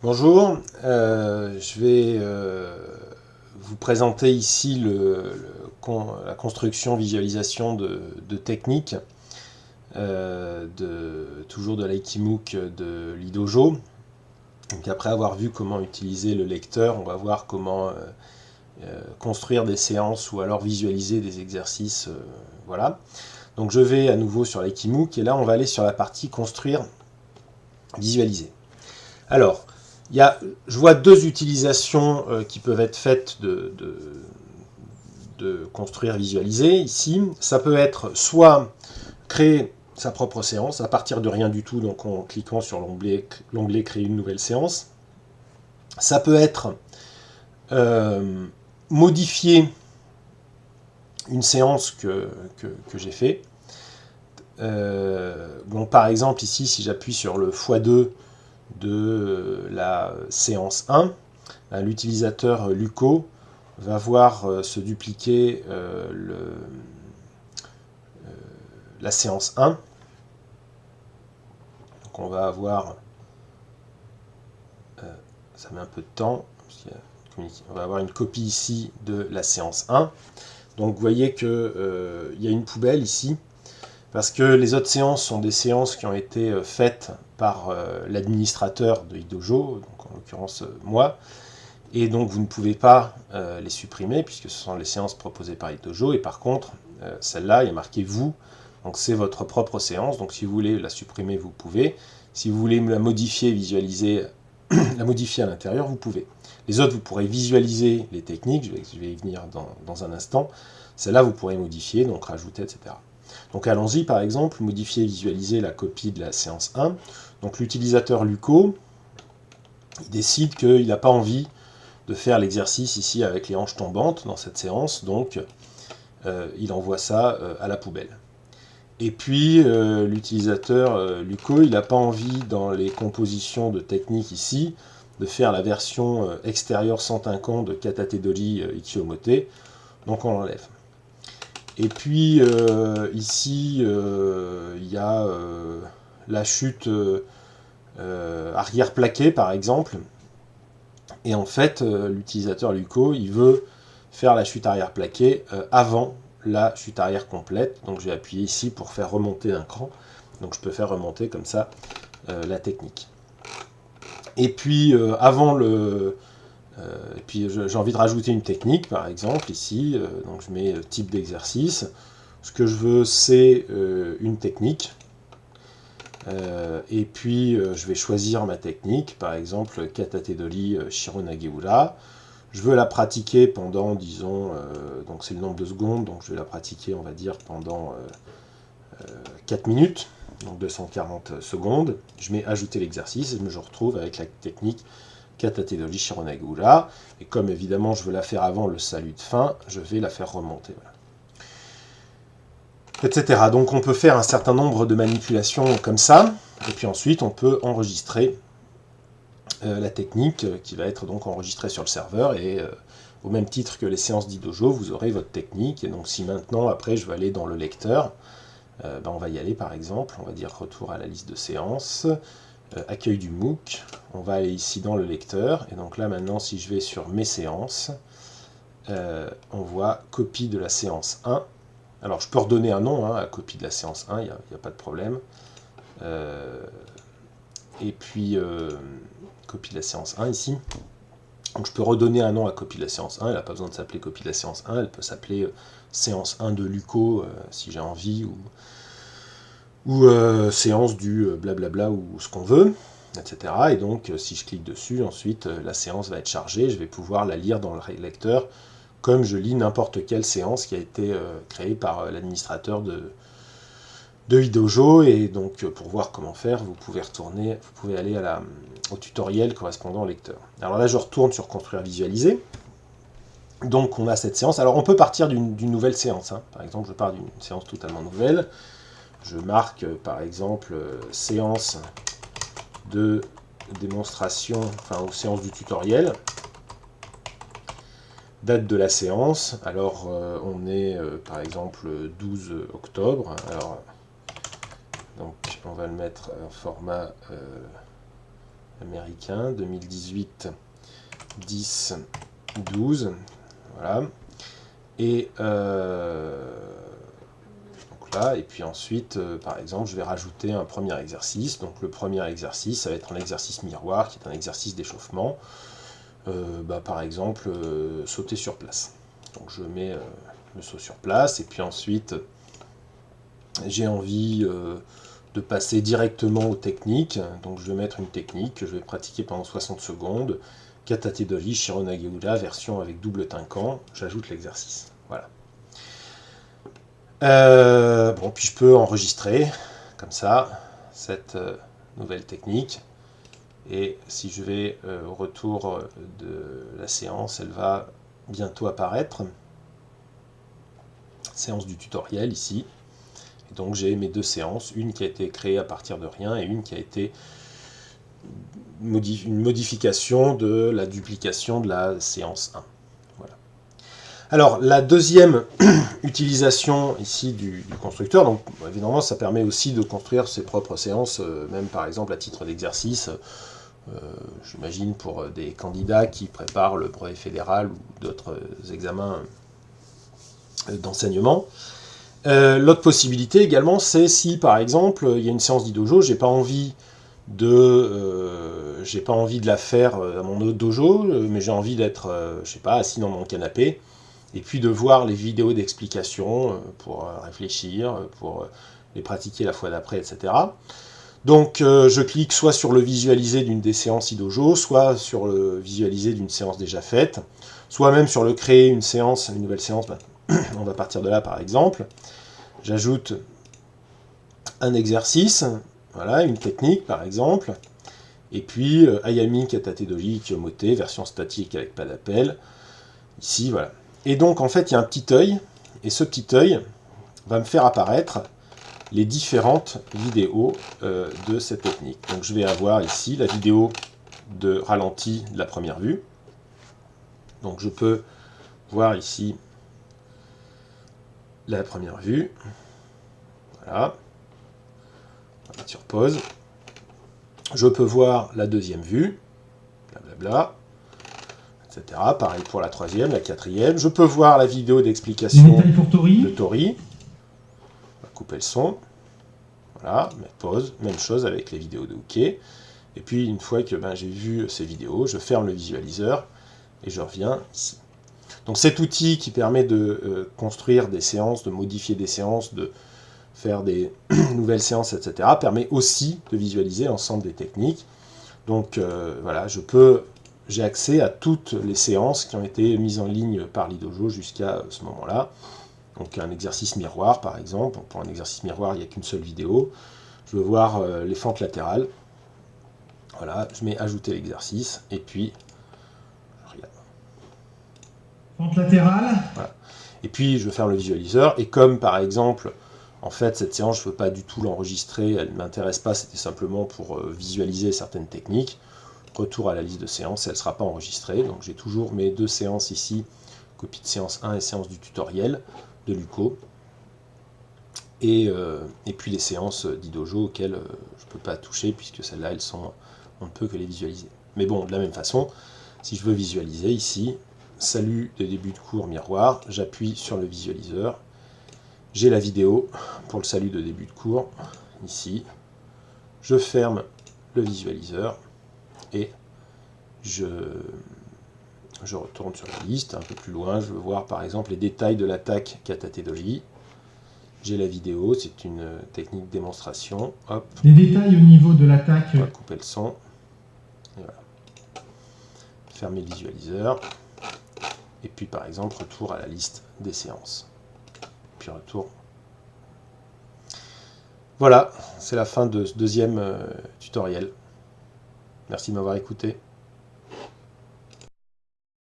Bonjour, je vais vous présenter ici la construction, visualisation de techniques, toujours de l'Aikimook de l'Idojo. Donc après avoir vu comment utiliser le lecteur, on va voir comment construire des séances ou alors visualiser des exercices. Voilà. Donc je vais à nouveau sur l'Aikimook et là on va aller sur la partie construire, visualiser. Alors, je vois deux utilisations qui peuvent être faites de construire, visualiser ici. Ça peut être soit créer sa propre séance à partir de rien du tout, donc en cliquant sur l'onglet créer une nouvelle séance. Ça peut être modifier une séance que j'ai fait. Bon, par exemple, ici, si j'appuie sur le x2 de la séance 1, l'utilisateur Luco va voir se dupliquer la séance 1. Donc on va avoir, ça met un peu de temps, on va avoir une copie ici de la séance 1. Donc vous voyez qu'il y a une poubelle ici, parce que les autres séances sont des séances qui ont été faites par l'administrateur de Idojo, donc en l'occurrence moi, et donc vous ne pouvez pas les supprimer puisque ce sont les séances proposées par Idojo, et par contre celle-là il y a marqué vous, donc c'est votre propre séance, donc si vous voulez la supprimer vous pouvez, si vous voulez la modifier, visualiser, la modifier à l'intérieur vous pouvez. Les autres vous pourrez visualiser les techniques, je vais y venir dans un instant, celle-là vous pourrez modifier, donc rajouter, etc. Donc allons-y, par exemple, modifier, visualiser la copie de la séance 1. Donc l'utilisateur Luco, il décide qu'il n'a pas envie de faire l'exercice ici avec les hanches tombantes dans cette séance, donc il envoie ça à la poubelle. Et puis l'utilisateur Luco, il n'a pas envie dans les compositions de techniques ici de faire la version extérieure sans tympan de Katate Dori Ichiomote, donc on l'enlève. Et puis ici il y a la chute arrière plaquée par exemple. Et en fait, l'utilisateur Luco, il veut faire la chute arrière plaquée avant la chute arrière complète. Donc je vais appuyer ici pour faire remonter d'un cran. Donc je peux faire remonter comme ça la technique. Et puis j'ai envie de rajouter une technique, par exemple ici. Donc je mets type d'exercice. Ce que je veux, c'est une technique. Et puis je vais choisir ma technique, par exemple Katate Dori Shironageura. Je veux la pratiquer pendant, disons, donc c'est le nombre de secondes, donc je vais la pratiquer, on va dire, pendant 4 minutes, donc 240 secondes. Je mets ajouter l'exercice et je me retrouve avec la technique Katate Dori Shironageura. Et comme évidemment je veux la faire avant le salut de fin, je vais la faire remonter. Voilà. Etc. Donc on peut faire un certain nombre de manipulations comme ça, et puis ensuite on peut enregistrer la technique qui va être donc enregistrée sur le serveur, et au même titre que les séances d'Idojo, vous aurez votre technique. Et donc si maintenant, après, je vais aller dans le lecteur, on va y aller par exemple, on va dire retour à la liste de séances, accueil du MOOC, on va aller ici dans le lecteur, et donc là maintenant si je vais sur mes séances, on voit copie de la séance 1. Alors je peux redonner un nom à copie de la séance 1, il n'y a pas de problème. Et puis copie de la séance 1 ici. Donc je peux redonner un nom à copie de la séance 1, elle n'a pas besoin de s'appeler copie de la séance 1, elle peut s'appeler séance 1 de Luco si j'ai envie, ou séance du blablabla ou ce qu'on veut, etc. Et donc si je clique dessus, ensuite la séance va être chargée, je vais pouvoir la lire dans le lecteur comme je lis n'importe quelle séance qui a été créée par l'administrateur de Idojo. Et donc pour voir comment faire, vous pouvez aller au tutoriel correspondant au lecteur. Alors là je retourne sur construire, visualiser. Donc on a cette séance. Alors on peut partir d'une nouvelle séance. Par exemple, je pars d'une séance totalement nouvelle. Je marque par exemple séance de démonstration, enfin ou séance du tutoriel. Date de la séance. Alors on est par exemple 12 octobre. Alors donc on va le mettre en format américain, 2018, 10, 12, voilà. Et donc là, et puis ensuite, par exemple, je vais rajouter un premier exercice. Donc le premier exercice, ça va être un exercice miroir, qui est un exercice d'échauffement. Par exemple, sauter sur place. Donc je mets le saut sur place, et puis ensuite, j'ai envie de passer directement aux techniques. Donc je vais mettre une technique que je vais pratiquer pendant 60 secondes. Katate Dori, Shironage-ura, version avec double tympan. J'ajoute l'exercice. Voilà. Bon, puis je peux enregistrer, comme ça, cette nouvelle technique. Et si je vais au retour de la séance, elle va bientôt apparaître. Séance du tutoriel, ici. Et donc j'ai mes deux séances, une qui a été créée à partir de rien et une qui a été une modification de la duplication de la séance 1. Voilà. Alors la deuxième utilisation ici du constructeur, donc évidemment ça permet aussi de construire ses propres séances, même par exemple à titre d'exercice, j'imagine pour des candidats qui préparent le brevet fédéral ou d'autres examens d'enseignement. L'autre possibilité également, c'est si par exemple il y a une séance d'idojo, j'ai pas envie de la faire à mon dojo, mais j'ai envie d'être, je sais pas, assis dans mon canapé, et puis de voir les vidéos d'explication pour réfléchir, pour les pratiquer la fois d'après, etc. Donc je clique soit sur le visualiser d'une des séances idojo, soit sur le visualiser d'une séance déjà faite, soit même sur le créer une séance, une nouvelle séance. On va partir de là par exemple. J'ajoute un exercice, voilà, une technique par exemple, et puis Ayami Katate Doji Kiyomote, version statique avec pas d'appel, ici, voilà. Et donc en fait il y a un petit œil, et ce petit œil va me faire apparaître les différentes vidéos de cette technique. Donc je vais avoir ici la vidéo de ralenti de la première vue. Donc je peux voir ici la première vue. Voilà. On va mettre sur pause. Je peux voir la deuxième vue. Blablabla. Etc. Pareil pour la troisième, la quatrième. Je peux voir la vidéo d'explication de Tori. On va couper le son. Voilà, mettre pause. Même chose avec les vidéos de Uke. Et puis une fois que j'ai vu ces vidéos, je ferme le visualiseur et je reviens ici. Donc cet outil qui permet de construire des séances, de modifier des séances, de faire des nouvelles séances, etc., permet aussi de visualiser l'ensemble des techniques. Donc voilà, j'ai accès à toutes les séances qui ont été mises en ligne par l'Idojo jusqu'à ce moment-là. Donc un exercice miroir par exemple. Pour un exercice miroir, il n'y a qu'une seule vidéo. Je veux voir les fentes latérales. Voilà, je mets ajouter l'exercice et puis je regarde. Fente latérale. Voilà. Et puis je ferme le visualiseur et comme par exemple, en fait cette séance je ne veux pas du tout l'enregistrer, elle ne m'intéresse pas, c'était simplement pour visualiser certaines techniques. Retour à la liste de séances, elle ne sera pas enregistrée. Donc j'ai toujours mes deux séances ici, copie de séance 1 et séance du tutoriel de Luco. Et puis les séances d'Idojo auxquelles je ne peux pas toucher puisque celles-là, on ne peut que les visualiser. Mais bon, de la même façon, si je veux visualiser ici, salut de début de cours miroir, j'appuie sur le visualiseur, j'ai la vidéo pour le salut de début de cours, ici, je ferme le visualiseur et je retourne sur la liste, un peu plus loin, je veux voir par exemple les détails de l'attaque Katate Doji. J'ai la vidéo, c'est une technique de démonstration. Hop. Les détails au niveau de l'attaque. On va couper le son. Et voilà. Fermer le visualiseur. Et puis par exemple, retour à la liste des séances. Puis retour. Voilà, c'est la fin de ce deuxième tutoriel. Merci de m'avoir écouté.